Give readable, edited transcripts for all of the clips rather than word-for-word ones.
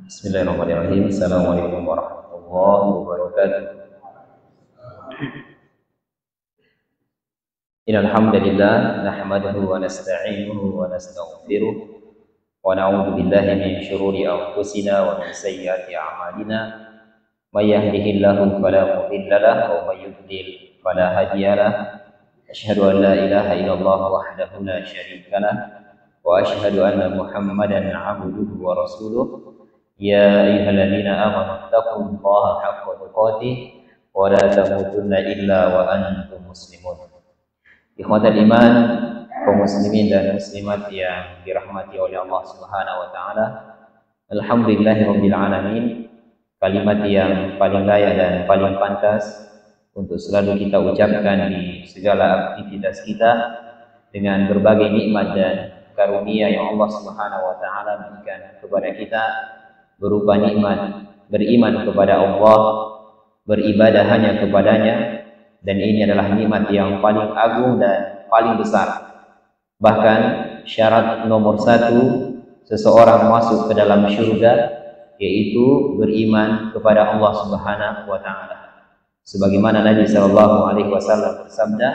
Bismillahirrahmanirrahim. Assalamualaikum warahmatullahi wabarakatuh. Innal hamdalillah nahmaduhu wa nasta'inuhu wa nastaghfiruh wa na'udzu billahi min shururi anfusina wa min sayyiati a'malina. May yahdihillahu fala mudilla lahu wa may yudlil fala hadiya lahu. Asyhadu an la ilaha illallah wahdahu la syarika lahu wa asyhadu anna Muhammadan 'abduhu wa rasuluh. Ya ayyuhalladzina amanu taqullaha haqqa tuqatih wa la tamutunna illa wa antum muslimun. Ikhwatal iman, kaum muslimin dan muslimat yang dirahmati oleh Allah Subhanahu wa taala. Alhamdulillahirabbil alamin. Kalimat yang paling layak dan paling pantas untuk selalu kita ucapkan di segala aktivitas kita dengan berbagai nikmat dan karunia yang Allah Subhanahu wa taala berikan kepada kita, berupa nikmat beriman kepada Allah, beribadah hanya kepadanya, dan ini adalah nikmat yang paling agung dan paling besar. Bahkan syarat nomor satu seseorang masuk ke dalam syurga yaitu beriman kepada Allah Subhanahu wa taala. Sebagaimana Nabi sallallahu alaihi wasallam bersabda,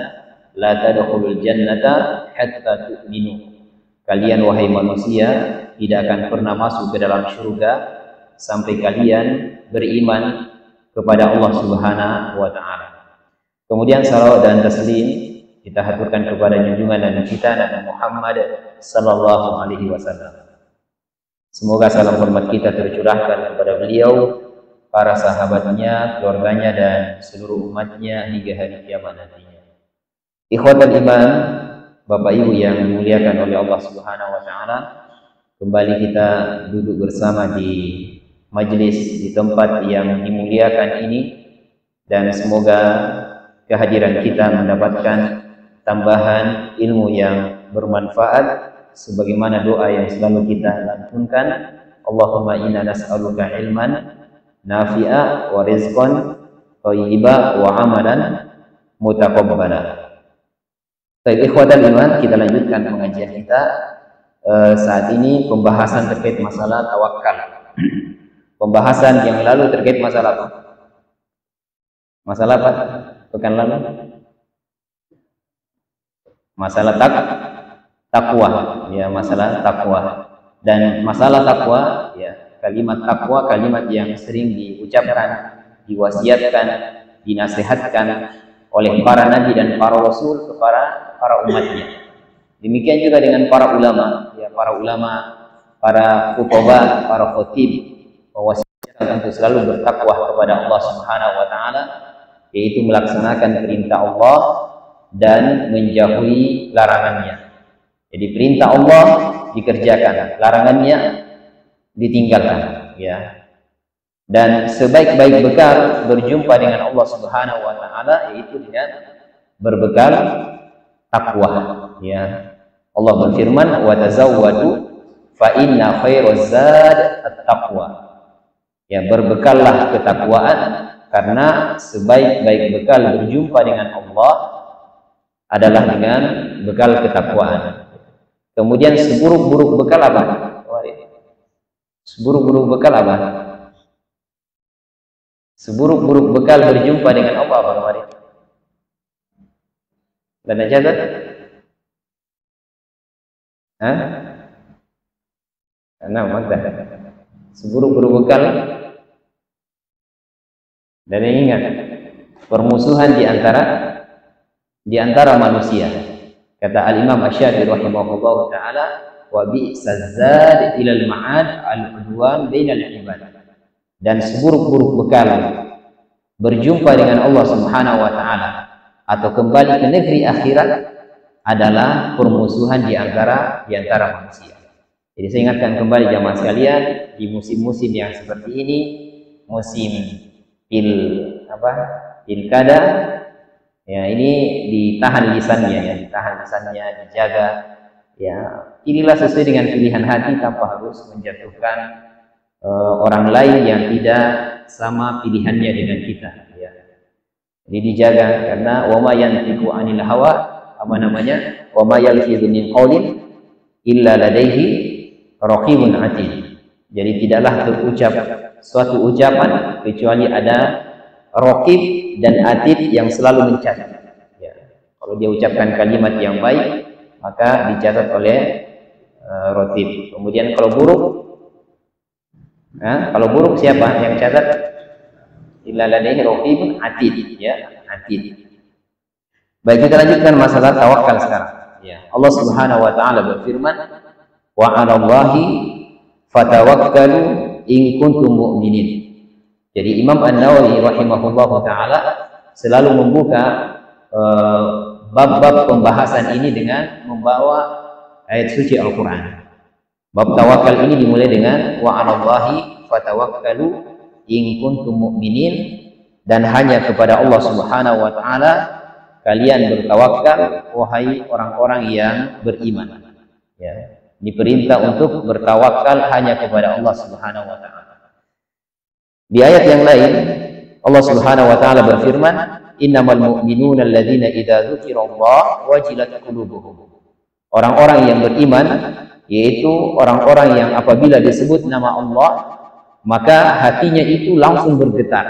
"La tadkhulul jannata hatta tu'minu." Kalian wahai manusia tidak akan pernah masuk ke dalam syurga sampai kalian beriman kepada Allah Subhanahu wa taala. Kemudian salawat dan taslim kita haturkan kepada junjungan dan kita Nabi Muhammad sallallahu alaihi wasallam. Semoga salam hormat kita tercurahkan kepada beliau, para sahabatnya, keluarganya dan seluruh umatnya hingga hari kiamat nantinya. Ikhwatal iman, Bapak Ibu yang dimuliakan oleh Allah Subhanahu wa taala, kembali kita duduk bersama di majelis di tempat yang dimuliakan ini, dan semoga kehadiran kita mendapatkan tambahan ilmu yang bermanfaat sebagaimana doa yang selalu kita lantunkan. Allahumma inna nas'aluka ilman nafi'a wa rizqan thayyiba wa amalan mutaqabbala. Baik ikhwatal iman, kita lanjutkan pengajian kita. Saat ini pembahasan terkait masalah tawakal. Pembahasan yang lalu terkait masalah apa? Masalah apa? Pekan lalu? Masalah takwa, ya, masalah takwa. Dan masalah takwa, ya, kalimat takwa kalimat yang sering diucapkan, diwasiatkan, dinasihatkan oleh para nabi dan para rasul kepada para umatnya. Demikian juga dengan para ulama, ya, para ulama, para khutbah, para khatib, mewasiatkan untuk selalu bertakwa kepada Allah Subhanahu wa taala, yaitu melaksanakan perintah Allah dan menjauhi larangannya. Jadi perintah Allah dikerjakan, larangannya ditinggalkan, ya. Dan sebaik-baik bekal berjumpa dengan Allah Subhanahu wa taala yaitu dengan berbekal takwa, ya. Allah berfirman, "Wa tazawwadu fa inna khairaz zad at-taqwa." Ya, berbekallah ketakwaan karena sebaik-baik bekal berjumpa dengan Allah adalah dengan bekal ketakwaan. Kemudian seburuk-buruk bekal apa? Seburuk-buruk bekal apa? Seburuk-buruk bekal berjumpa dengan Allah apa kemarin? Dan catat? Hah? Nah, mantap. Seburuk-buruk bekal. Dan ingat, permusuhan di antara manusia. Kata Al-Imam Asy-Syafi'i rahimahullah taala, wa bi'saz zad ilal ma'ad al-udwan bainal ibad. Dan seburuk-buruk bekal berjumpa dengan Allah Subhanahu wa taala atau kembali ke negeri akhirat adalah permusuhan di antara manusia. Jadi saya ingatkan kembali jamaah sekalian, di musim-musim yang seperti ini, musim pilkada, ya, ini ditahan lisannya, ya, dijaga, ya. Inilah sesuai dengan pilihan hati tanpa harus menjatuhkan orang lain yang tidak sama pilihannya dengan kita, ya. Jadi dijaga, karena wa ma yantiqu anil hawa, apa namanya? Wa ma yalfidhu min qaulin illa ladaihi raqibun atid. Jadi tidaklah terucap suatu ucapan kecuali ada raqib dan atid yang selalu mencatat. Ya. Kalau dia ucapkan kalimat yang baik, maka dicatat oleh raqib. Kemudian kalau buruk siapa yang catat? Illa ladaihi raqibun atid, ya, atid. Baik, kita lanjutkan masalah tawakal sekarang. Ya. Allah Subhanahu wa taala berfirman, "Wa 'alallahi fatawakkalu in kuntum mu'minin." Jadi Imam An-Nawawi rahimahullahu taala selalu membuka bab-bab pembahasan ini dengan membawa ayat suci Al-Qur'an. Bab tawakal ini dimulai dengan wa 'alallahi fatawakkalu in kuntum mu'minin, dan hanya kepada Allah Subhanahu wa taala kalian bertawakal wahai orang-orang yang beriman. Ya. Diperintah untuk bertawakal hanya kepada Allah Subhanahu wa taala. Di ayat yang lain Allah Subhanahu wa taala berfirman, "Innamal mu'minuna alladzina idza dzukirallahu wajilat qulubuhum." Orang-orang yang beriman yaitu orang-orang yang apabila disebut nama Allah maka hatinya itu langsung bergetar.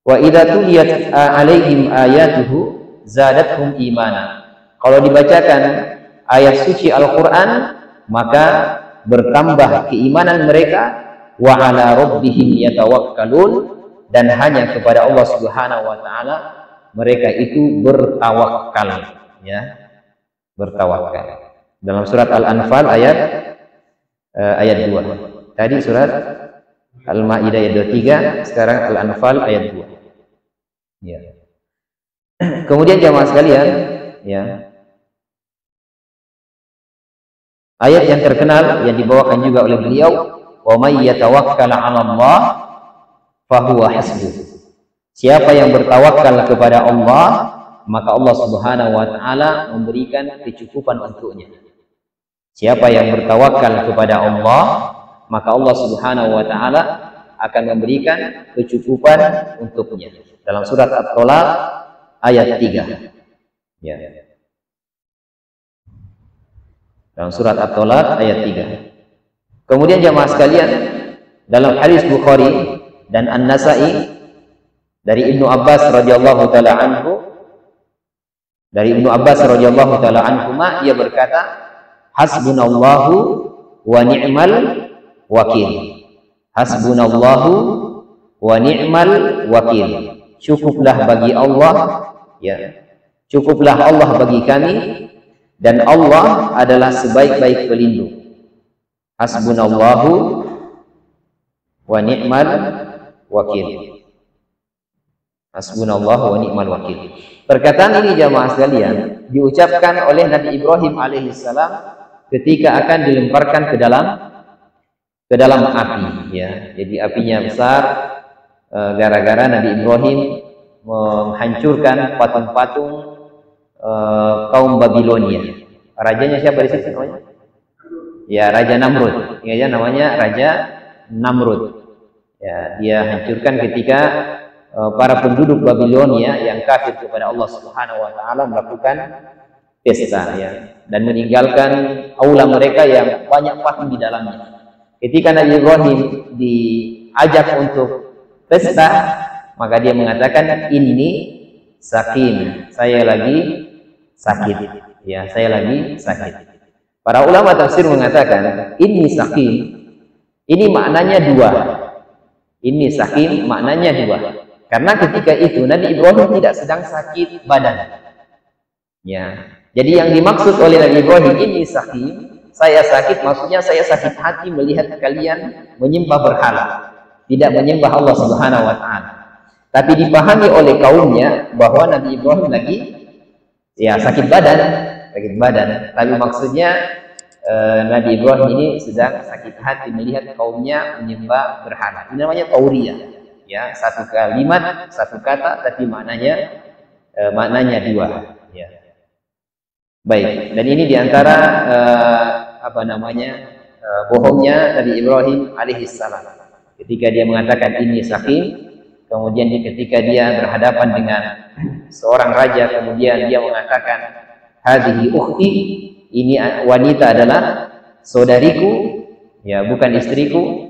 Wa idza tuliyat alaihim ayatuhu zadatuhum imana. Kalau dibacakan ayat suci Al-Qur'an maka bertambah keimanan mereka, wa ala rabbihim yatawakkalun, dan hanya kepada Allah Subhanahu wa taala mereka itu bertawakal, ya, bertawakal. Dalam surat Al-Anfal ayat 2. Tadi surat Al-Maidah ayat 23, sekarang Al-Anfal ayat 2. Ya. Kemudian jamaah sekalian, ya, ayat yang terkenal yang dibawakan juga oleh beliau, wa may yatawakkal 'ala Allah fahuwa hasbuh. Siapa yang bertawakal kepada Allah, maka Allah Subhanahu wa taala memberikan kecukupan untuknya. Siapa yang bertawakal kepada Allah, maka Allah Subhanahu wa taala akan memberikan kecukupan untuknya. Dalam surat At-Tolaq ayat 3. Ya. Dalam surat At-Tolaq ayat 3. Kemudian jamaah sekalian, dalam hadis Bukhari dan An-Nasa'i dari Ibnu Abbas radhiyallahu taala anhu, ia berkata, hasbunallahu wa ni'mal wakil. Hasbunallahu wa ni'mal wakil. Cukuplah bagi Allah, ya. Cukuplah Allah bagi kami, dan Allah adalah sebaik-baik pelindung. Hasbunallahu wa ni'mal wakil. Hasbunallahu wa ni'mal wakil. Perkataan ini jamaah sekalian diucapkan oleh Nabi Ibrahim alaihissalam ketika akan dilemparkan ke dalam api, ya. Jadi apinya besar gara-gara Nabi Ibrahim menghancurkan patung-patung kaum Babilonia. Rajanya siapa di situ namanya? Ya, Raja Namrud. Ya, namanya Raja Namrud. Ya, dia hancurkan ketika para penduduk Babilonia yang kafir kepada Allah Subhanahu wa taala melakukan pesta, ya, dan meninggalkan aula mereka yang banyak patung di dalamnya. Ketika Nabi Ibrahim diajak untuk pesta, maka dia mengatakan, "Inni sakin." Saya lagi sakit. Ya, saya lagi sakit. Para ulama tafsir mengatakan, "Inni sakin." Ini maknanya dua. Inni sakin maknanya dua. Karena ketika itu Nabi Ibrahim tidak sedang sakit badan. Ya. Jadi yang dimaksud oleh Nabi Ibrahim ini sakin, saya sakit, maksudnya saya sakit hati melihat kalian menyembah berhala, tidak menyembah Allah Subhanahu wa taala. Tapi dipahami oleh kaumnya bahwa Nabi Ibrahim lagi sakit badan. Tapi maksudnya Nabi Ibrahim ini sedang sakit hati melihat kaumnya menyembah berhala. Ini namanya tauriyah. Ya, satu kalimat, satu kata, tapi maknanya dua. Ya. Baik, dan ini diantara bohongnya Nabi Ibrahim alaihissalam. Ketika dia mengatakan ini sakin, kemudian ketika dia berhadapan dengan seorang raja, kemudian dia mengatakan hadhihi ukhti, ini wanita adalah saudariku, Ya, bukan istriku.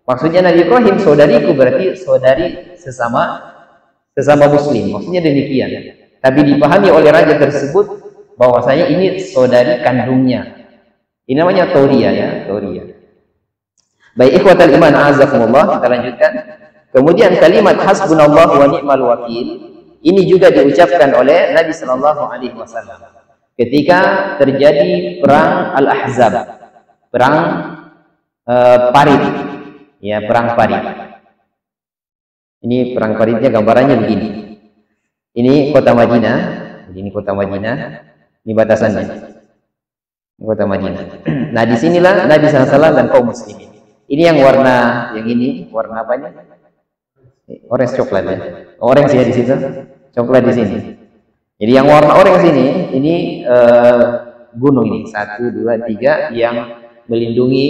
Maksudnya Nabi Ibrahim saudariku berarti saudari sesama muslim. Maksudnya demikian. Tapi dipahami oleh raja tersebut bahwasanya ini saudari kandungnya. Ini namanya Tauriyah ya, Tauriyah. Baik ikhwatal iman azakumullah, kita lanjutkan. Kemudian kalimat hasbunallah wa ni'mal wakil ini juga diucapkan oleh Nabi sallallahu alaihi wasallam ketika terjadi perang Al-Ahzab, perang Parit. Ya, perang Parit. Ini perang Paritnya gambarannya begini. Ini kota Madinah, ini kota Madinah, ini batasannya. Ini kota Madinah. Nah, disinilah Nabi SAW dan kaum muslimin. Ini yang warna, yang ini warna apanya? Orange coklat ya. Orange ya di situ, coklat di sini. Jadi yang warna orange ini gunung ini 1, 2, 3 yang melindungi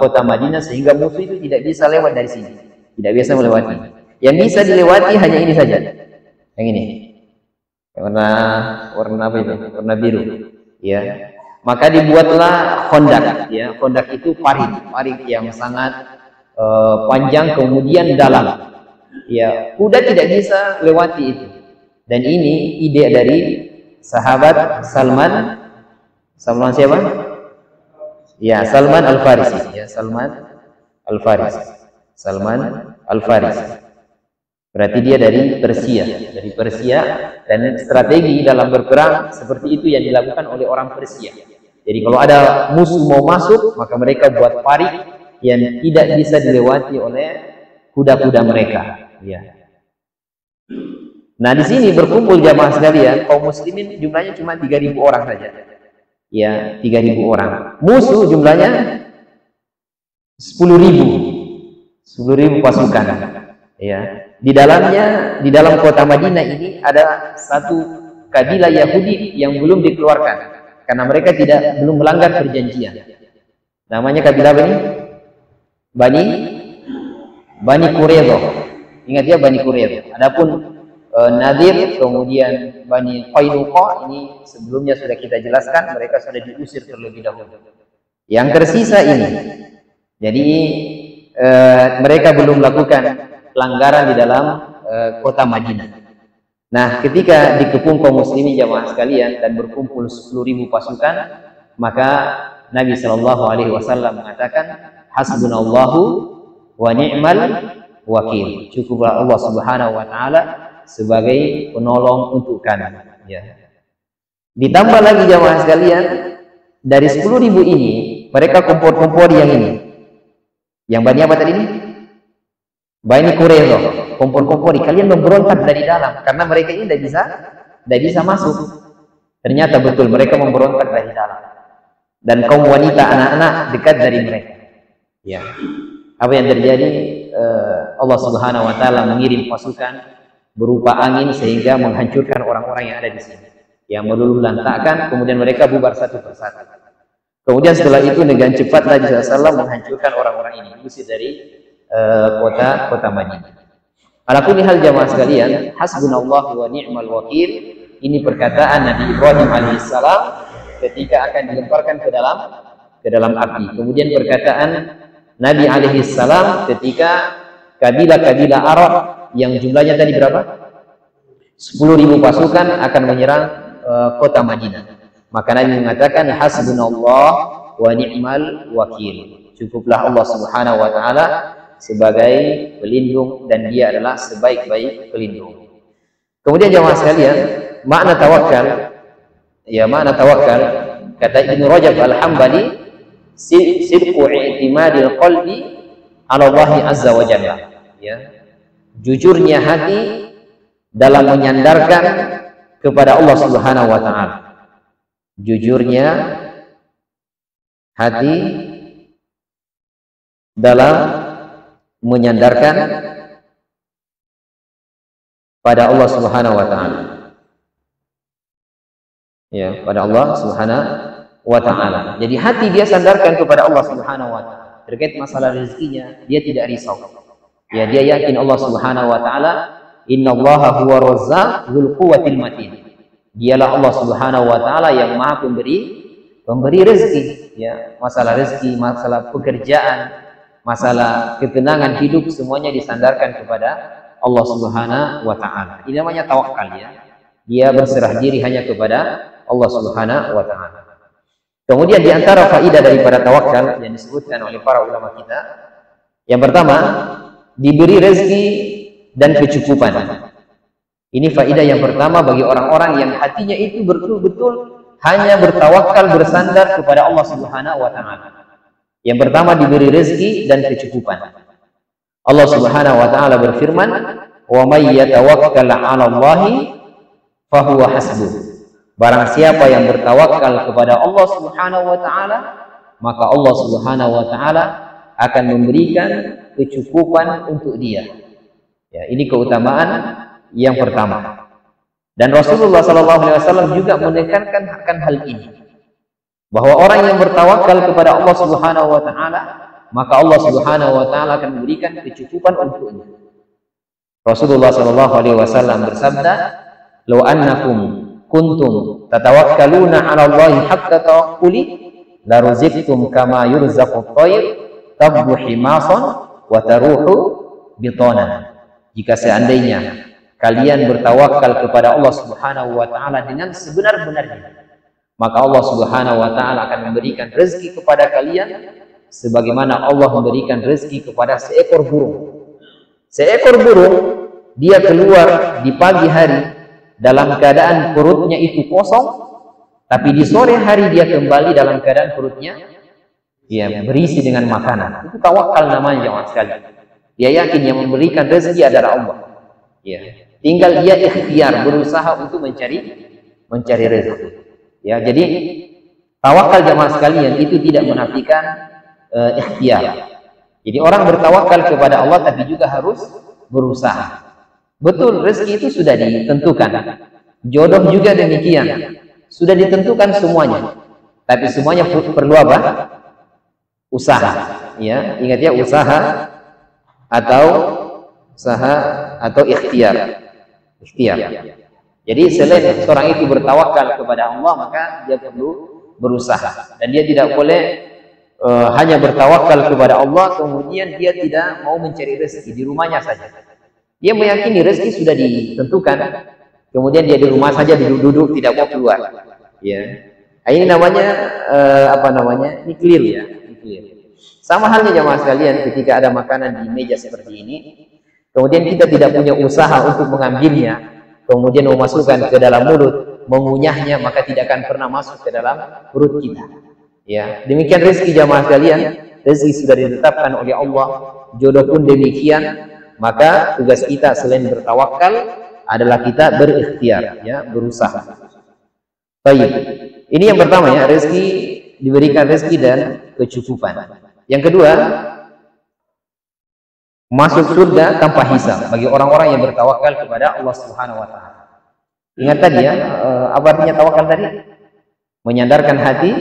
kota Madinah sehingga musuh itu tidak bisa lewat dari sini, tidak bisa melewati. Yang bisa dilewati hanya ini saja, yang ini, warna apa itu? Warna biru, ya. Maka dibuatlah kondak, ya. Kondak itu parit yang sangat panjang kemudian dalam. Ya, kuda tidak bisa lewati itu. Dan ini ide dari sahabat Salman siapa? Ya, Salman Al-Farisi. Ya, Salman Al-Farisi. Berarti dia dari Persia, dan strategi dalam berperang seperti itu yang dilakukan oleh orang Persia. Jadi kalau ada musuh mau masuk, maka mereka buat parit yang tidak bisa dilewati oleh kuda-kuda mereka. Ya. Nah, di sini berkumpul jamaah sekalian, kaum muslimin jumlahnya cuma 3.000 orang saja. Ya, 3.000 orang. Musuh jumlahnya 10.000 pasukan. Ya. Di dalam kota Madinah ini ada satu kabilah Yahudi yang belum dikeluarkan karena mereka belum melanggar perjanjian. Namanya kabilah apa ini? Bani Quraidah. Ingat ya, Bani Quraidah. Adapun Nadir, kemudian Bani Qainuqa, ini sebelumnya sudah kita jelaskan, mereka sudah diusir terlebih dahulu. Yang tersisa ini, jadi mereka belum melakukan pelanggaran di dalam kota Madinah. Nah, ketika dikepung kaum muslimin jamaah sekalian dan berkumpul 10.000 pasukan, maka Nabi Shallallahu Alaihi Wasallam mengatakan, hasbunallahu wa ni'mal wakil. Cukuplah Allah Subhanahu Wa Taala sebagai penolong untuk kami. Ya. Ditambah lagi jamaah sekalian, dari 10.000 ini mereka kompor-kompor yang ini. Yang Bani apa tadi ini? Bani Quraidah, kompor-kompori, kalian memberontak dari dalam karena mereka ini tidak bisa masuk. Ternyata betul mereka memberontak dari dalam. Dan kaum wanita, anak-anak dekat dari mereka. Ya. Apa yang terjadi? Allah Subhanahu Wa Taala mengirim pasukan berupa angin sehingga menghancurkan orang-orang yang ada di sini. Yang meluluh lantakkan, kemudian mereka bubar satu persatu. Kemudian setelah itu dengan cepat Nabi SAW menghancurkan orang-orang ini, diusir dari kota Madinah. Ala kulli hal jamaah sekalian, hasbunallahu wa ni'mal wakil, ini perkataan Nabi Ibrahim alaihissalam ketika akan dilemparkan ke dalam api. Kemudian perkataan Nabi alaihissalam ketika kabilah-kabilah Arab yang jumlahnya tadi berapa? 10.000 pasukan akan menyerang kota Madinah. Maka Nabi mengatakan hasbunallah wa ni'mal wakil. Cukuplah Allah Subhanahu Wa Taala sebagai pelindung dan dia adalah sebaik-baik pelindung. Kemudian jamaah sekalian, makna tawakal, ya makna tawakal kata Ibnu Rajab Al-Hambali, sidqu i'timadil qalbi 'ala Allah azza wa jalla. Ya. Jujurnya hati dalam menyandarkan kepada Allah Subhanahu wa taala. Jujurnya hati dalam menyandarkan pada Allah Subhanahu wa taala. Ya, pada Allah Subhanahu wa taala. Jadi hati dia sandarkan kepada Allah Subhanahu wa taala. Terkait masalah rezekinya, dia tidak risau. Ya, dia yakin Allah Subhanahu wa taala, innallaha huwa razzaq dzul quwwatil matin. Dialah Allah Subhanahu wa taala yang Maha Pemberi pemberi rezeki, ya. Masalah rezeki, masalah pekerjaan, masalah ketenangan hidup, semuanya disandarkan kepada Allah Subhanahu wa taala. Ini namanya tawakal, ya. Dia berserah diri hanya kepada Allah Subhanahu wa taala. Kemudian di antara faidah daripada tawakal yang disebutkan oleh para ulama kita, yang pertama, diberi rezeki dan kecukupan. Ini faidah yang pertama bagi orang-orang yang hatinya itu betul-betul hanya bertawakal, bersandar kepada Allah Subhanahu wa taala. Yang pertama, diberi rezeki dan kecukupan. Allah Subhanahu wa taala berfirman, "Wa may yatawakkal 'ala Allahi fa huwa hasbuh." Barang siapa yang bertawakal kepada Allah Subhanahu wa taala, maka Allah Subhanahu wa taala akan memberikan kecukupan untuk dia. Ya, ini keutamaan yang pertama. Dan Rasulullah SAW juga menekankan akan hal ini, bahwa orang yang bertawakal kepada Allah Subhanahu wa taala, maka Allah Subhanahu wa taala akan memberikan kecukupan untuknya. Rasulullah SAW bersabda, "Law annakum kuntum tatawakkaluna 'ala Allahi haqqa tawakkuli la ruzqtum kama yurzaqu at-tayr tabbu himasan wa taruhu bitanan." Jika seandainya kalian bertawakal kepada Allah Subhanahu wa taala dengan sebenar-benarnya, maka Allah Subhanahu wa taala akan memberikan rezeki kepada kalian sebagaimana Allah memberikan rezeki kepada seekor burung. Seekor burung, dia keluar di pagi hari dalam keadaan perutnya itu kosong, tapi di sore hari dia kembali dalam keadaan perutnya berisi dengan makanan. Itu tawakal namanya, jemaah sekalian. Dia yakin yang memberikan rezeki adalah Allah. Ya, tinggal dia ikhtiar, berusaha untuk mencari rezeki. Ya, jadi tawakal jemaah sekalian itu tidak menafikan ikhtiar. Jadi orang bertawakal kepada Allah tapi juga harus berusaha. Betul, rezeki itu sudah ditentukan. Jodoh juga demikian. Sudah ditentukan semuanya. Tapi semuanya perlu apa? Usaha. Ya, ingat ya, usaha atau ikhtiar. Jadi selain seorang itu bertawakal kepada Allah, maka dia perlu berusaha. Dan dia tidak boleh hanya bertawakal kepada Allah kemudian dia tidak mau mencari rezeki di rumahnya saja. Dia meyakini rezeki sudah ditentukan, kemudian dia di rumah saja duduk-duduk tidak mau keluar. Ya. Ini namanya Ini clear, ya. Sama halnya jemaah sekalian, ketika ada makanan di meja seperti ini, kemudian kita tidak punya usaha untuk mengambilnya, kemudian memasukkan ke dalam mulut, mengunyahnya, maka tidak akan pernah masuk ke dalam perut kita. Ya, demikian rezeki jemaah sekalian, rezeki sudah ditetapkan oleh Allah, jodoh pun demikian. Maka tugas kita selain bertawakal adalah kita berikhtiar, ya, berusaha. Baik. Ini yang pertama, ya, rezeki, diberikan rezeki dan kecukupan. Yang kedua, masuk surga tanpa hisab bagi orang-orang yang bertawakal kepada Allah Subhanahu wa taala. Ingat tadi, ya, apa artinya tawakal tadi? Menyandarkan hati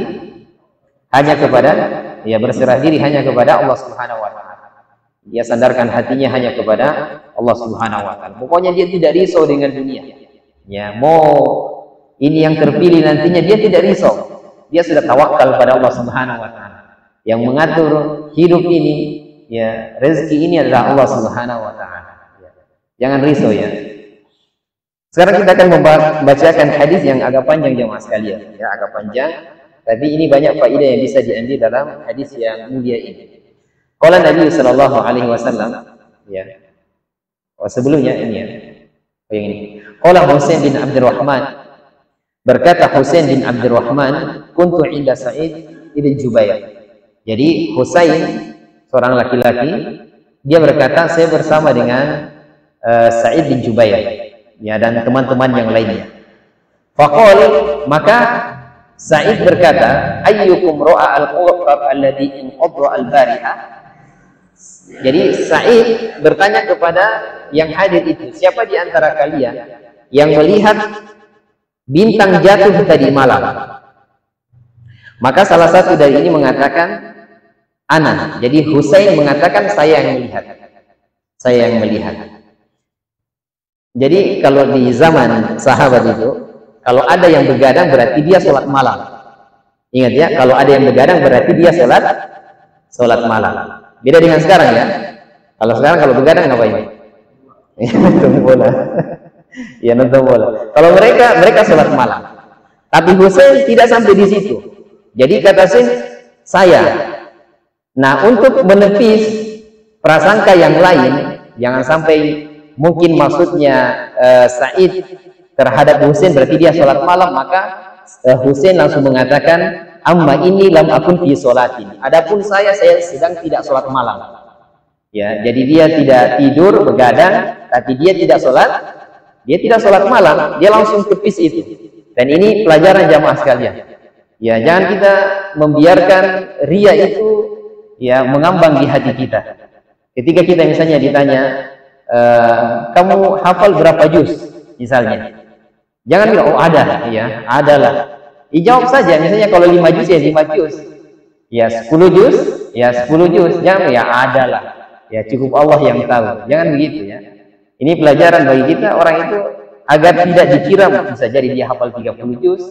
hanya kepada, ya, berserah diri hanya kepada Allah Subhanahu wa taala. Dia sandarkan hatinya hanya kepada Allah Subhanahu wa taala. Pokoknya dia tidak risau dengan dunia. Ya, mau ini yang terpilih nantinya dia tidak risau. Dia sudah tawakal pada Allah Subhanahu wa taala. Yang mengatur hidup ini, ya, rezeki ini adalah Allah Subhanahu wa taala. Ya. Jangan risau, ya. Sekarang kita akan membacakan hadis yang agak panjang jemaah sekalian, ya, agak panjang, tapi ini banyak faedah yang bisa diambil dalam hadis yang mulia ini. Qala Nabi sallallahu alaihi wasallam, ya. Oh, sebelumnya ini, ya. Oh, yang ini. Qala Husain bin Abdurrahman, berkata Husain bin Abdurrahman, kuntu inda Sa'id ibn Jubair. Jadi Husain, seorang laki-laki, dia berkata, saya bersama dengan Sa'id bin Jubair, ya, dan teman-teman yang lainnya. Faqal, maka Sa'id berkata, ayyukum ra'a al-qurqab alladhi inqadra al-bariha. Jadi Sa'id bertanya kepada yang hadir itu, siapa di antara kalian yang melihat bintang jatuh tadi malam? Maka salah satu dari ini mengatakan, ana. Jadi Husain mengatakan, saya yang melihat. Saya yang melihat. Jadi kalau di zaman sahabat itu, kalau ada yang begadang berarti dia sholat malam. Ingat ya, kalau ada yang begadang berarti dia sholat malam. Beda dengan sekarang ya. Kalau sekarang kalau begadang ngapain? Nonton bola. Ya nonton bola. Kalau mereka sholat malam. Tapi Husain tidak sampai di situ. Jadi kata saya, nah untuk menepis prasangka yang lain, jangan sampai mungkin maksudnya Sa'id terhadap Husain berarti dia sholat malam, maka Husain langsung mengatakan, amma ini lam akun fi sholatin. Adapun saya sedang tidak sholat malam. Ya, jadi dia tidak tidur begadang, tapi dia tidak sholat malam. Dia langsung tepis itu. Dan ini pelajaran jamaah sekalian. Ya, jangan kita membiarkan ria itu ya mengambang di hati kita. Ketika kita misalnya ditanya, kamu hafal berapa juz misalnya, jangan bilang oh ada, ya adalah. Dijawab saja, misalnya kalau 5 juz ya 5 juz, ya 10 juz ya 10 juz, jangan ya adalah, ya cukup Allah yang tahu. Jangan begitu ya. Ini pelajaran bagi kita orang itu agar tidak dikira bisa jadi dia hafal 30 juz,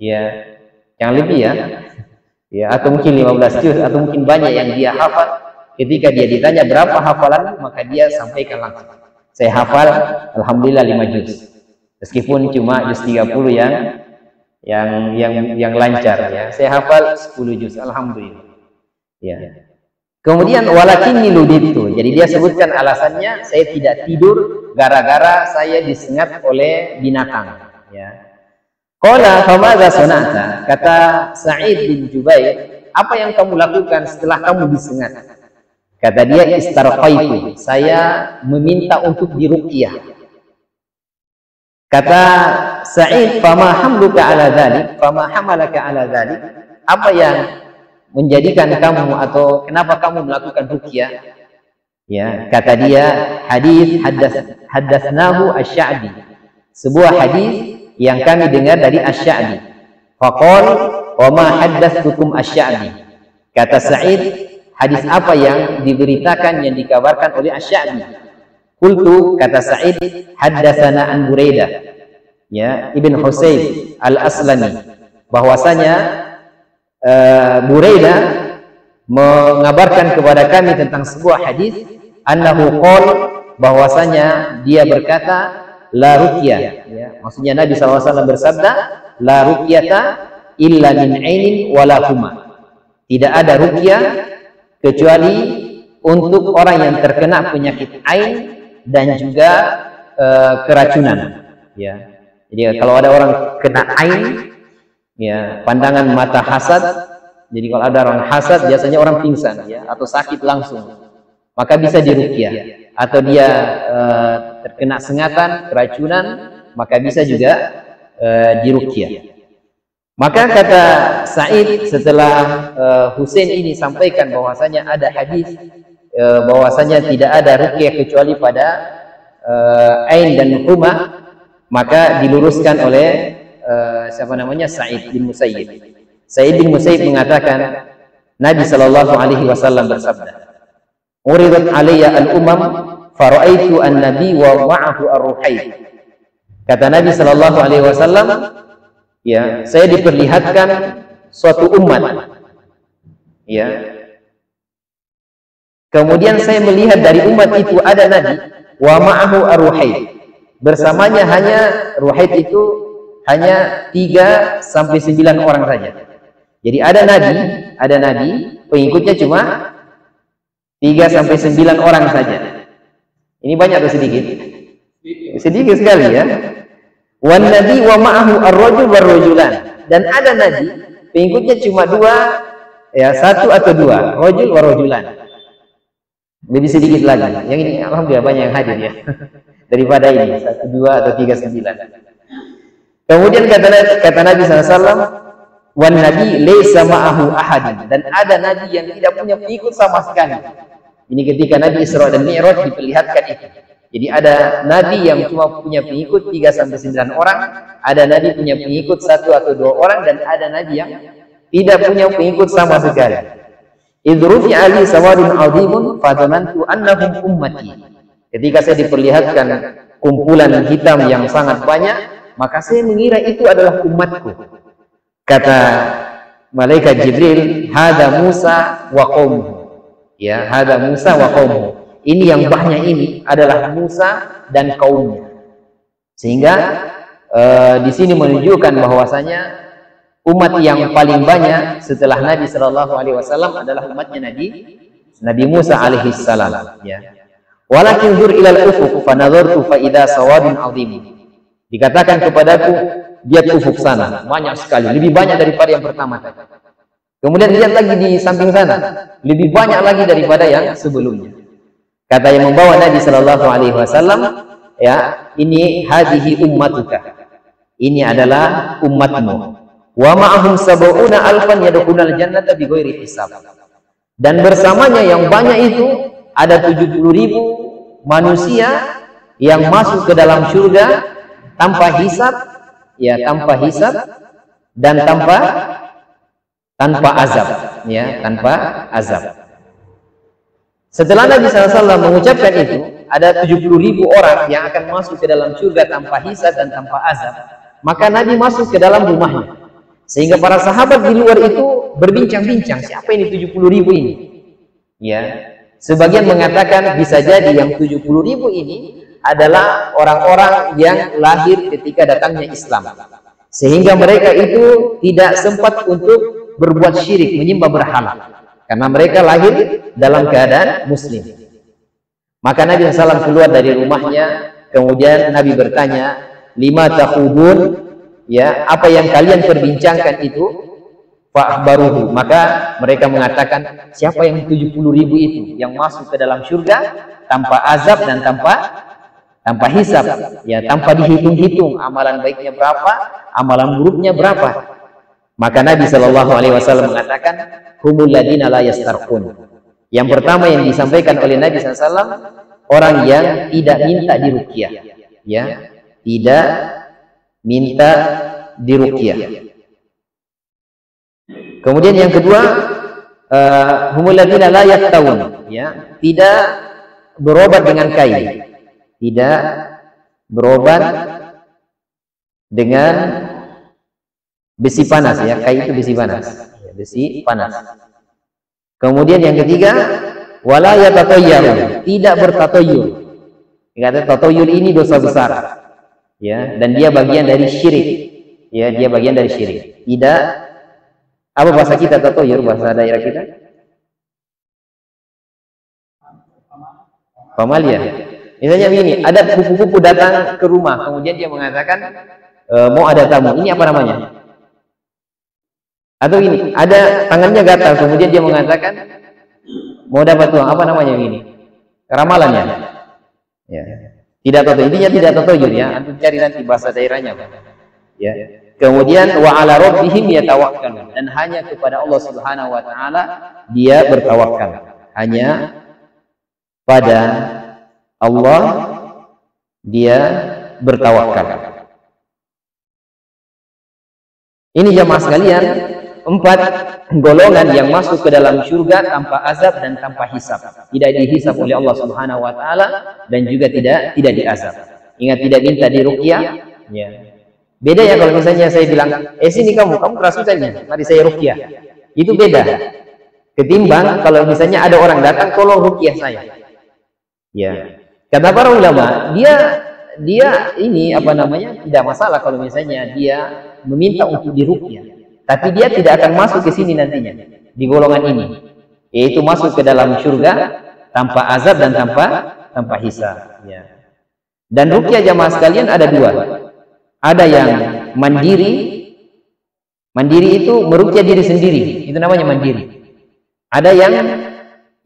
ya yang lebih ya atau mungkin 15 juz atau mungkin banyak yang dia hafal. Ketika dia ditanya berapa hafalan, maka dia sampaikan langsung, saya hafal alhamdulillah 5 juz, meskipun cuma juz 30 yang lancar ya. Saya hafal 10 juz alhamdulillah. Ya. Kemudian walakinni luditu. Jadi dia sebutkan alasannya, saya tidak tidur gara-gara saya disengat oleh binatang ya. Qala famadza sana'ta? Kata Sa'id bin Jubair, apa yang kamu lakukan setelah kamu disengat? Kata dia, istarqaitu, saya meminta untuk diruqyah. Kata Sa'id, fama hamluka ala dzalik, fama hamalaka ala dzalik? Apa yang menjadikan kamu atau kenapa kamu melakukan ruqyah? Ya, kata dia, hadis haddatsnahu asy-Sya'bi. Sebuah hadis yang kami dengar dari Asy-Sya'bi. Faqal wa ma haddatsukum Asy-Sya'bi. Kata Sa'id, hadis apa yang diberitakan, yang dikabarkan oleh Asy-Sya'bi? Qultu, kata Sa'id, haddatsana an Buraidah, ya, Ibn Husayb al-Aslami, bahwasanya Buraidah mengabarkan kepada kami tentang sebuah hadis, annahu qol, bahwasanya dia berkata, la ruqyah, ya, maksudnya Nabi SAW bersabda, la ruqyata illa min ainin wala huma. Tidak ada ruqyah kecuali untuk orang yang terkena penyakit ain dan juga keracunan. Ya. Jadi kalau ada orang kena ain, ya, pandangan mata hasad. Jadi kalau ada orang hasad, biasanya orang pingsan, ya, atau sakit langsung, maka bisa diruqyah. Atau dia terkena sengatan, keracunan, maka bisa juga diruqyah. Maka kata Sa'id setelah Husain ini sampaikan bahwasanya ada hadis bahwasanya tidak ada ruqyah kecuali pada ain dan huma, maka diluruskan oleh siapa namanya, Sa'id bin Musayyib. Sa'id bin Musayyib mengatakan Nabi sallallahu alaihi wasallam bersabda, uridat alayya al-umam faraitu an-nabi wa ma'ahu ar-ruhayb. Kata Nabi sallallahu alaihi wasallam, ya, saya diperlihatkan suatu umat, ya, kemudian saya melihat dari umat itu ada nabi wa ma'ahu ar-ruhayb, bersamanya hanya ruhayb itu hanya 3 sampai 9 orang saja. Jadi ada nabi pengikutnya cuma 3 sampai 9 orang saja. Ini banyak atau sedikit? Sedikit sekali ya. Wan nabi wa ma'ahu ar-rajul war rajulan. Dan ada nabi pengikutnya cuma 2, ya, 1 atau 2, rajul war rajulan. Lebih sedikit lagi. Yang ini alhamdulillah banyak yang hadir ya. Daripada ini 1, 2 atau 3, 9. Kemudian kata Nabi SAW, wan nabi laysa ma'ahu ahadin, dan ada nabi yang tidak punya pengikut sama sekali. Ini ketika Nabi Isra dan Mi'raj diperlihatkan itu. Jadi ada nabi yang cuma punya pengikut 3 sampai 9 orang, ada nabi punya pengikut 1 atau 2 orang, dan ada nabi yang tidak punya pengikut sama sekali. Idrufi ali sawadun azimun fadanantu annahum ummati. Ketika saya diperlihatkan kumpulan hitam yang sangat banyak, maka saya mengira itu adalah umatku. Kata malaikat Jibril, hada Musa wa qaumuhu. Ya, hada Musa wa qaumuhu. Ini yang banyak ini adalah Musa dan kaumnya. Sehingga di sini menunjukkan bahwasanya umat yang paling banyak setelah Nabi Shallallahu Alaihi Wasallam adalah umatnya Nabi Musa alaihi salam. Ya. Walakin zur ilal ufuq fa nadartu fa idza sawadun azim. Dikatakan kepadaku, lihat ufuk sana, banyak sekali, lebih banyak daripada yang pertama tadi. Kemudian lihat lagi di samping sana, lebih banyak lagi daripada yang sebelumnya. Kata yang membawa Nabi Shallallahu Alaihi Wasallam, ya, ini hadihi ummatuka. Ini adalah umatmu. Wa ma'ahum sab'una alfan yadkhulul jannata bighairi hisab. Dan bersamanya yang banyak itu ada 70.000 manusia yang masuk ke dalam surga tanpa hisab, ya, tanpa hisab dan tanpa azab, ya, tanpa azab. Setelah Nabi SAW mengucapkan itu, ada 70.000 orang yang akan masuk ke dalam surga tanpa hisab dan tanpa azab. Maka Nabi masuk ke dalam rumahnya, sehingga para sahabat di luar itu berbincang-bincang, siapa ini 70.000 ini? Ya, sebagian mengatakan bisa jadi yang 70.000 ini adalah orang-orang yang lahir ketika datangnya Islam, sehingga mereka itu tidak sempat untuk berbuat syirik, menyembah berhala, karena mereka lahir dalam keadaan muslim. Maka Nabi SAW keluar dari rumahnya, kemudian Nabi bertanya, lima taqudun, ya, apa yang kalian perbincangkan itu? Fa'akhbaruhu. Maka mereka mengatakan, siapa yang 70.000 itu yang masuk ke dalam surga tanpa azab dan tanpa hisab, ya, tanpa dihitung-hitung amalan baiknya berapa, amalan buruknya berapa. Maka Nabi SAW mengatakan, humul ladina la yastarqun. Yang pertama yang disampaikan oleh Nabi SAW, orang yang tidak minta diruqyah, ya, tidak minta diruqyah. Kemudian yang kedua, humul ladina la yaktawun, ya, tidak berobat dengan kain, tidak berobat dengan besi panas, ya, kain itu besi panas, ya, besi panas. Kemudian yang ketiga, wala yatatayyarun, tidak bertatoyur. Kata tatoyur ini dosa besar, ya, dan dia bagian dari syirik, ya, dia bagian dari syirik. Tidak, apa bahasa kita tatoyur, bahasa daerah kita? Pamalia. Misalnya begini, ada kupu-kupu datang ke rumah, kemudian dia mengatakan mau ada tamu. Ini apa namanya? Atau ini, ada tangannya gatal, kemudian dia mengatakan mau dapat uang. Apa namanya ini? Ramalannya. Ya. Tidak tahu, intinya tidak tahu, ya. Antum cari nanti bahasa daerahnya. Ya. Kemudian wa ala rabbihim yatawakkalun, dan hanya kepada Allah Subhanahu wa taala dia bertawakal. Hanya pada Allah dia bertawakal. Ini jamaah sekalian, 4 golongan yang masuk ke dalam surga tanpa azab dan tanpa hisab. Tidak dihisab oleh Allah Subhanahu wa taala dan juga tidak diazab. Ingat, tidak minta diruqyah, ya. Beda ya kalau misalnya saya bilang, sini kamu kerasukannya, mari saya ruqyah. Itu beda. Ketimbang kalau misalnya ada orang datang, tolong ruqyah saya. Ya. Kata para ulama, dia ini apa namanya, tidak masalah kalau misalnya dia meminta untuk diruqyah. Tapi dia tidak akan masuk ke sini nantinya, di golongan ini, yaitu masuk ke dalam surga tanpa azab dan tanpa hisab, ya. Dan ruqyah jamaah sekalian ada 2. Ada yang mandiri itu meruqyah diri sendiri, itu namanya mandiri. Ada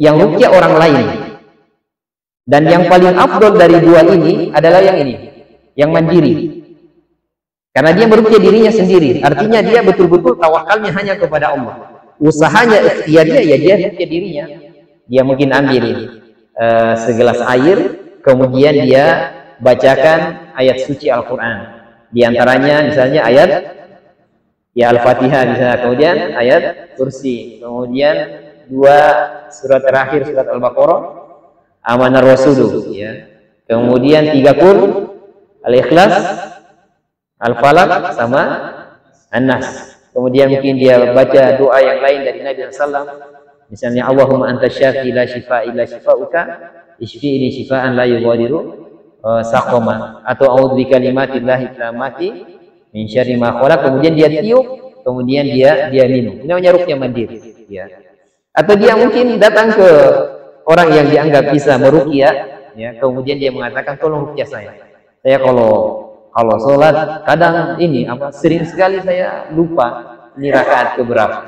yang ruqyah orang lain. Dan yang paling afdol dari 2 ini adalah yang ini, yang mandiri. Karena dia meruqyah dirinya sendiri, artinya dia betul-betul tawakalnya hanya kepada Allah. Usahanya, ikhtiarnya, ya dia ruqyah dirinya. Dia mungkin ambil segelas air, kemudian dia bacakan ayat suci Al-Quran. Di antaranya misalnya ayat, ya, Al-Fatihah misalnya, kemudian ayat Kursi, kemudian 2 surat terakhir surat Al-Baqarah, Amanar Rasuluh, ya. Kemudian 3 Qul, Al-Ikhlas, Al-Falaq sama An-Nas. kemudian mungkin dia baca doa yang lain dari Nabi SAW, misalnya Allahumma anta syafi la shifa illa shifauka ishfi'ni shifaan la yughadiru saqama, atau a'udzu bikalimatillahi tammati min syarri ma khalaq, kemudian dia tiup, kemudian dia minum. Ini namanya ruqyah mandiri, ya. Atau dia mungkin datang ke orang yang dianggap bisa meruqyah, ya, kemudian dia mengatakan tolong ruqyah saya kalau sholat kadang ini sering sekali saya lupa ini rakaat keberapa,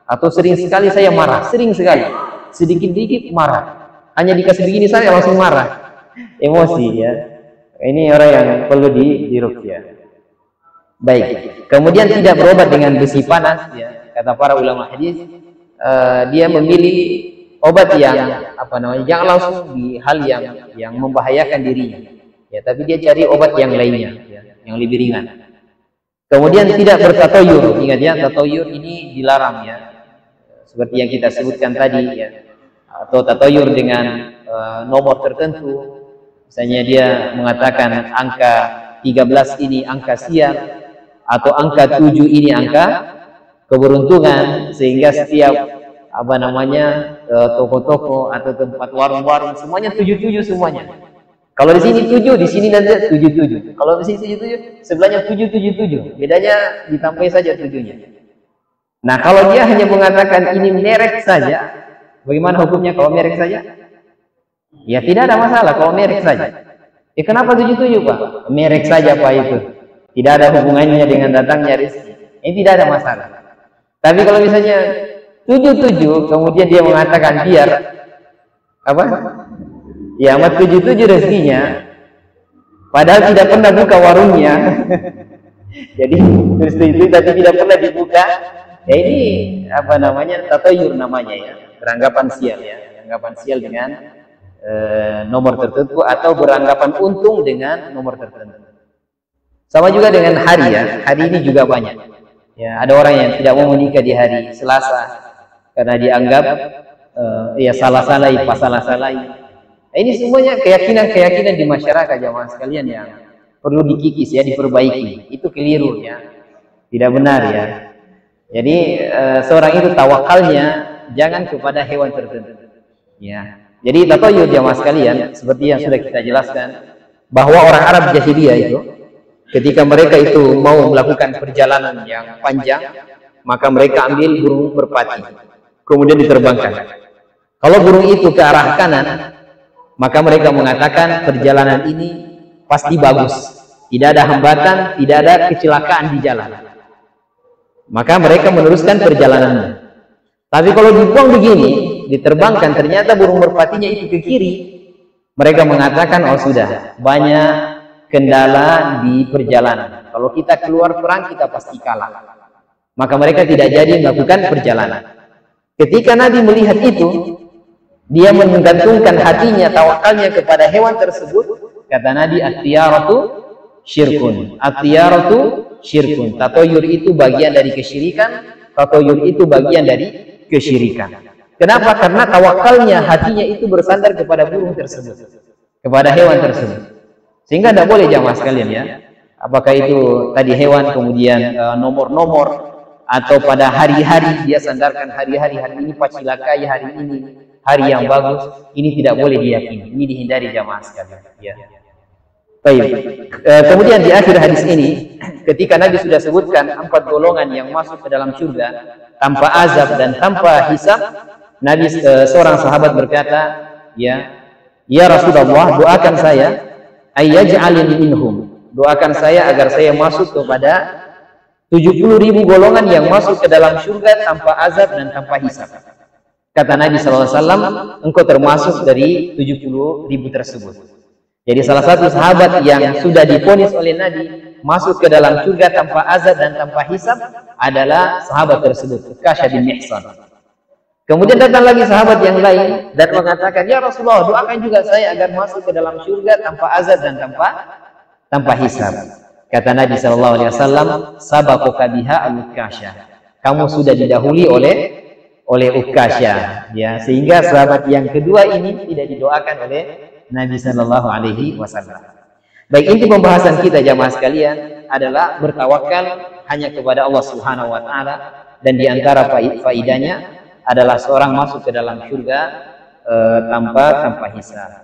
atau sering sekali saya marah, sering sekali sedikit-sedikit marah, hanya dikasih begini saya langsung marah, emosi, ya. Ini orang yang perlu diruqyah. Baik, kemudian tidak berobat dengan besi panas, ya. Kata para ulama hadis, dia memilih obat yang jangan langsung di hal yang membahayakan dirinya, ya, tapi dia cari obat yang lainnya, ya, yang lebih ringan. Kemudian tidak bertatoyur, ingat ya, tatoyur ini dilarang, ya, seperti yang kita sebutkan tadi, ya, atau tatoyur dengan nomor tertentu. Misalnya dia mengatakan angka 13 ini angka sial, atau angka 7 ini angka keberuntungan, sehingga setiap toko-toko atau tempat warung-warung semuanya 77 semuanya. Kalau di sini 7, di sini nanti 77. Kalau di sini 77, sebelahnya 777. Bedanya ditambahi saja 7-nya. Nah, kalau dia hanya mengatakan ini merek saja, bagaimana hukumnya kalau merek saja? Ya tidak ada masalah kalau merek saja. Kenapa 77, Pak? Merek saja, Pak, itu. Tidak ada hubungannya dengan datangnya rezeki. Ini tidak ada masalah. Tapi kalau misalnya 77, kemudian dia mengatakan biar ya amat 77 rezekinya, padahal tidak pernah buka warungnya. Jadi tulis itu tapi tidak pernah dibuka. Ya ini tatoyur namanya, ya, beranggapan sial, ya, beranggapan sial dengan nomor tertentu, atau beranggapan untung dengan nomor tertentu. Sama juga dengan hari, ya, hari ini juga banyak, ya, ada orang yang tidak mau menikah di hari Selasa karena dianggap ya salah-salahi, pasalah-salahi. Ini semuanya keyakinan-keyakinan di masyarakat jamaah sekalian yang perlu dikikis, ya, diperbaiki. Itu keliru, ya, tidak benar, ya. Jadi seorang itu tawakalnya jangan kepada hewan tertentu, ya. Jadi tatoyur jamaah sekalian, seperti yang sudah kita jelaskan, bahwa orang Arab jahiliyah itu ketika mereka itu mau melakukan perjalanan yang panjang, maka mereka ambil burung merpati, kemudian diterbangkan. Kalau burung itu ke arah kanan, maka mereka mengatakan perjalanan ini pasti bagus, tidak ada hambatan, tidak ada kecelakaan di jalan. Maka mereka meneruskan perjalanannya. Tapi kalau dibuang begini, diterbangkan, ternyata burung merpatinya itu ke kiri, mereka mengatakan, oh sudah, banyak kendala di perjalanan. Kalau kita keluar perang, kita pasti kalah. Maka mereka tidak jadi melakukan perjalanan. Ketika Nabi melihat itu, dia menggantungkan hatinya, tawakalnya kepada hewan tersebut. Kata Nabi, at-tiyaratu syirkun. At-tiyaratu syirkun. Tatoyur itu bagian dari kesyirikan. Tatoyur itu bagian dari kesyirikan. Kenapa? Karena tawakalnya, hatinya itu bersandar kepada burung tersebut, kepada hewan tersebut. Sehingga tidak boleh jamaah sekalian, ya. Apakah itu tadi hewan, kemudian nomor-nomor, atau pada hari-hari dia sandarkan hari-hari ini pacilakai, hari ini hari yang bagus, ini tidak boleh diyakini. Ini dihindari jamaah sekalian, ya. Baik. Kemudian di akhir hadis ini, ketika Nabi sudah sebutkan 4 golongan yang masuk ke dalam surga tanpa azab dan tanpa hisab, Nabi seorang sahabat berkata, ya Rasulullah, doakan saya ayyaj'alni minhum. Doakan saya agar saya masuk kepada 70.000 golongan yang masuk ke dalam surga tanpa azab dan tanpa hisab. Kata Nabi SAW, engkau termasuk dari 70.000 tersebut. Jadi salah satu sahabat yang sudah divonis oleh Nabi masuk ke dalam surga tanpa azab dan tanpa hisab adalah sahabat tersebut, Uqasyah bin Mihsan. Kemudian datang lagi sahabat yang lain dan mengatakan, ya Rasulullah, doakan juga saya agar masuk ke dalam surga tanpa azab dan tanpa hisab. Kata Nabi SAW, sabaquka biha al-Uqasyah. Kamu sudah didahului oleh Uqasyah, ya, sehingga sahabat yang kedua ini tidak didoakan oleh Nabi SAW. Baik, inti pembahasan kita jamaah sekalian, adalah bertawakal hanya kepada Allah Subhanahu wa taala, dan di antara faidahnya adalah seorang masuk ke dalam surga tanpa hisab.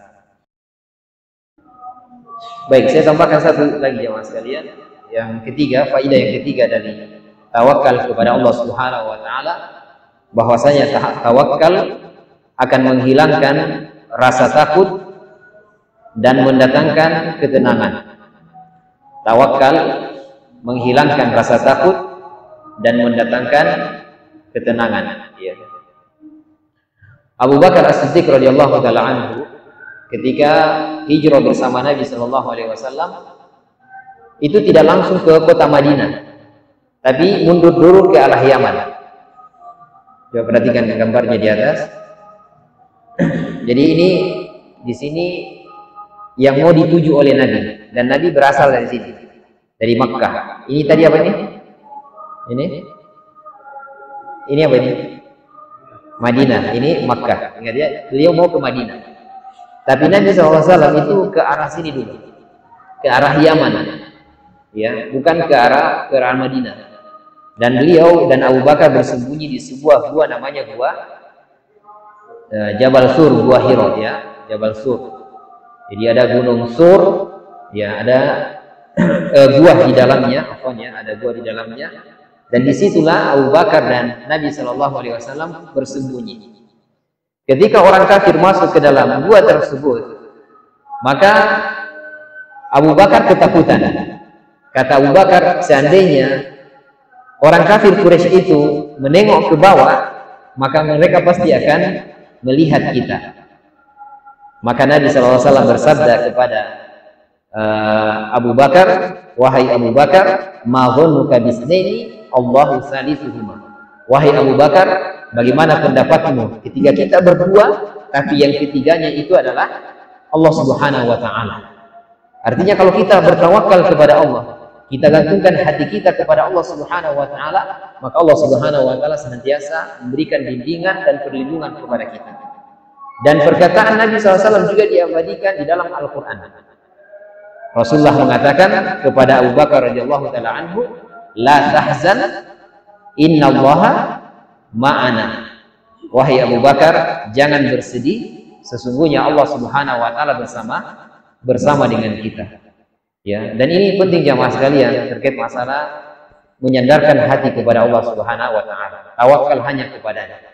Baik, saya tambahkan satu lagi jemaah sekalian. Yang ketiga, faidah yang ketiga dari tawakal kepada Allah Subhanahu wa taala, bahwasanya tawakal akan menghilangkan rasa takut dan mendatangkan ketenangan. Tawakal menghilangkan rasa takut dan mendatangkan ketenangan. Ya. Abu Bakar As-Siddiq radhiyallahu taala anhu ketika hijrah bersama Nabi sallallahu alaihi wasallam itu tidak langsung ke kota Madinah, tapi mundur dulu ke arah Yaman. Coba perhatikan gambarnya di atas. Jadi ini di sini yang mau dituju oleh Nabi, dan Nabi berasal dari sini, dari Makkah. Ini tadi apa ini? Ini apa ini? Madinah. Ini Makkah. Ingat ya, beliau mau ke Madinah. Tapi Nabi SAW itu ke arah sini dulu, ke arah Yaman, ya, bukan ke arah Madinah. Dan beliau dan Abu Bakar bersembunyi di sebuah gua, namanya gua Jabal Sur, gua Hira, ya, Jabal Sur. Jadi ada gunung Sur, ya, ada gua di dalamnya, ada gua di dalamnya, dan disitulah Abu Bakar dan Nabi Shallallahu Alaihi Wasallam bersembunyi. Ketika orang kafir masuk ke dalam gua tersebut, maka Abu Bakar ketakutan. Kata Abu Bakar, seandainya orang kafir Quraisy itu menengok ke bawah, maka mereka pasti akan melihat kita. Maka Nabi SAW bersabda kepada Abu Bakar, wahai Abu Bakar, ma dhannuka bisnaini Allahu salisuhuma. Wahai Abu Bakar, bagaimana pendapatmu ketika kita berdua, tapi yang ketiganya itu adalah Allah Subhanahu wa taala. Artinya kalau kita bertawakal kepada Allah, kita gantungkan hati kita kepada Allah Subhanahu wa taala, maka Allah Subhanahu wa taala senantiasa memberikan bimbingan dan perlindungan kepada kita. Dan perkataan Nabi SAW juga diabadikan di dalam Al-Quran. Rasulullah mengatakan kepada Abu Bakar radhiyallahu taala anhu, la tahzan, innallaha ma'ana. Wahai Abu Bakar, jangan bersedih, sesungguhnya Allah Subhanahu wa taala bersama dengan kita. Ya, dan ini penting jamaah sekalian terkait masalah menyandarkan hati kepada Allah Subhanahu wa taala. Tawakal hanya kepadanya.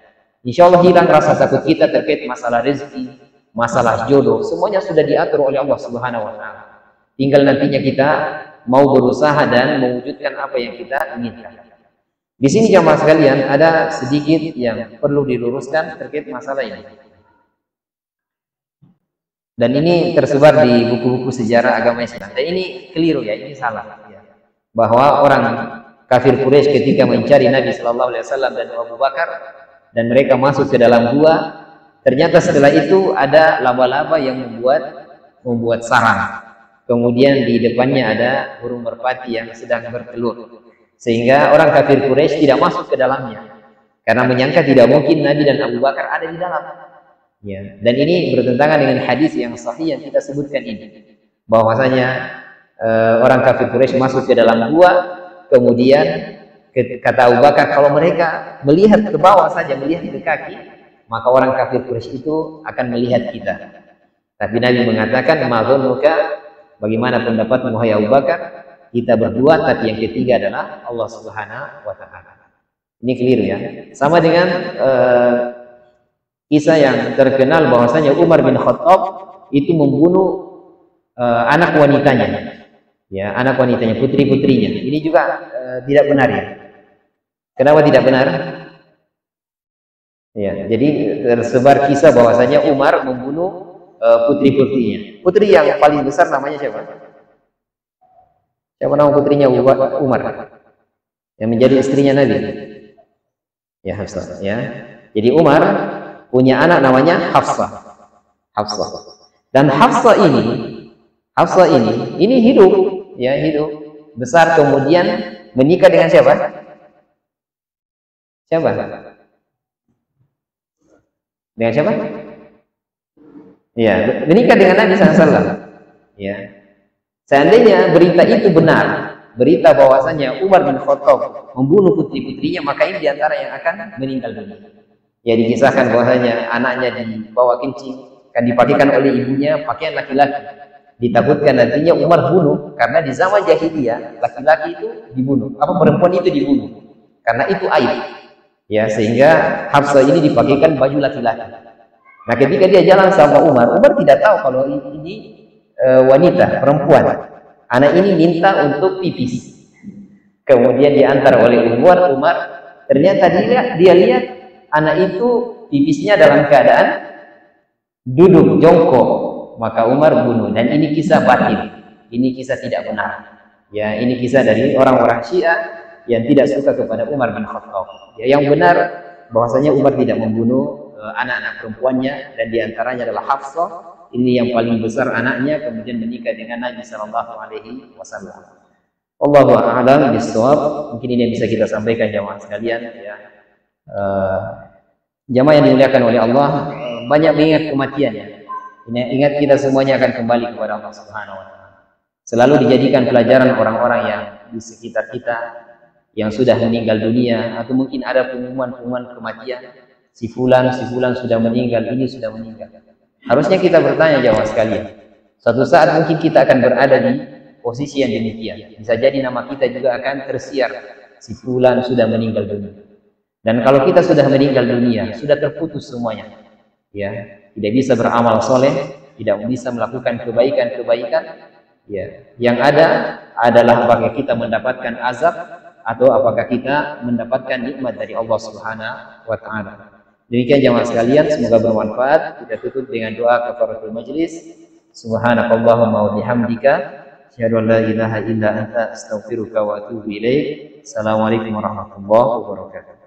Insya Allah hilang rasa takut kita terkait masalah rezeki, masalah jodoh, semuanya sudah diatur oleh Allah Subhanahu wa taala. Tinggal nantinya kita mau berusaha dan mewujudkan apa yang kita inginkan. Di sini jamaah sekalian ada sedikit yang perlu diluruskan terkait masalah ini. Dan ini tersebar di buku-buku sejarah agama Islam. Dan ini keliru ya, ini salah. Bahwa orang kafir Quraisy ketika mencari Nabi Sallallahu Alaihi Wasallam dan Abu Bakar, dan mereka masuk ke dalam gua, ternyata setelah itu ada laba-laba yang membuat sarang. Kemudian di depannya ada burung merpati yang sedang bertelur, sehingga orang kafir Quraisy tidak masuk ke dalamnya karena menyangka tidak mungkin Nabi dan Abu Bakar ada di dalam. Ya, dan ini bertentangan dengan hadis yang sahih yang kita sebutkan ini, bahwasanya orang kafir Quraisy masuk ke dalam gua, kemudian kata Abu Bakar, kalau mereka melihat ke bawah saja, melihat ke kaki, maka orang kafir Quraisy itu akan melihat kita. Tapi Nabi mengatakan, ma dhannuka, bagaimana pendapatmu wahai Abu Bakar, kita berdua tapi yang ketiga adalah Allah Subhanahu wa taala. Ini keliru ya. Sama dengan kisah yang terkenal bahwasanya Umar bin Khattab itu membunuh anak wanitanya. Ya, anak wanitanya, putri-putrinya. Ini juga tidak benar ya. Kenapa tidak benar? Ya, jadi tersebar kisah bahwasanya Umar membunuh putri-putrinya. Putri yang paling besar namanya siapa? Siapa nama putrinya Umar? Yang menjadi istrinya Nabi. Ya, Hafsah. Ya. Jadi Umar punya anak namanya Hafsah. Hafsah. Dan Hafsah ini hidup, ya, hidup besar, kemudian menikah dengan siapa? Siapa? Dengan siapa? Ya, menikah dengan Nabi SAW. Ya. Seandainya berita itu benar berita bahwasanya Umar bin Khattab membunuh putri-putrinya, maka ini diantara yang akan meninggal dunia. Ya, dikisahkan bahwasanya anaknya dibawa kencing, kan dipakaikan oleh ibunya pakaian laki-laki. Ditakutkan nantinya Umar bunuh, karena di zaman jahiliyah laki-laki itu dibunuh, perempuan itu dibunuh, karena itu aib. Ya, sehingga Hafsah ini dipakaikan baju laki-laki. Nah, ketika dia jalan sama Umar tidak tahu kalau ini wanita, perempuan. Anak ini minta untuk pipis. Kemudian diantar oleh Umar, ternyata dia lihat anak itu pipisnya dalam keadaan duduk jongkok, maka Umar bunuh. Dan ini kisah batil, ini kisah tidak benar. Ya, ini kisah dari orang-orang Syiah yang tidak suka kepada Umar bin Khattab. Ya, yang benar bahwasanya Umar tidak membunuh anak-anak perempuannya, dan diantaranya adalah Hafsah. Ini yang paling besar anaknya, kemudian menikah dengan Nabi Shallallahu Alaihi Wasallam. Allahu a'lam bishawab. Mungkin ini yang bisa kita sampaikan jamaah sekalian. Ya, jamaah yang dimuliakan oleh Allah, banyak mengingat kematian. Ya. Ingat kita semuanya akan kembali kepada Allah Subhanahu Wa Taala. Selalu dijadikan pelajaran orang-orang yang di sekitar kita yang sudah meninggal dunia, atau mungkin ada pengumuman kematian. Si fulan sudah meninggal, ini sudah meninggal. Harusnya kita bertanya jamaah sekalian. Suatu saat mungkin kita akan berada di posisi yang demikian. Bisa jadi nama kita juga akan tersiar. Si fulan sudah meninggal dunia. Dan kalau kita sudah meninggal dunia, sudah terputus semuanya. Ya, tidak bisa beramal soleh, tidak bisa melakukan kebaikan. Ya, yang ada adalah apakah kita mendapatkan azab atau apakah kita mendapatkan nikmat dari Allah Subhanahu Wa Taala. Demikian jamaah sekalian, semoga bermanfaat. Kita tutup dengan doa kafaratul majlis. Subhanakallahumma wa bihamdika, asyhadu an la ilaha illa anta, astaghfiruka wa atubu ilaik. Assalamualaikum warahmatullahi wabarakatuh.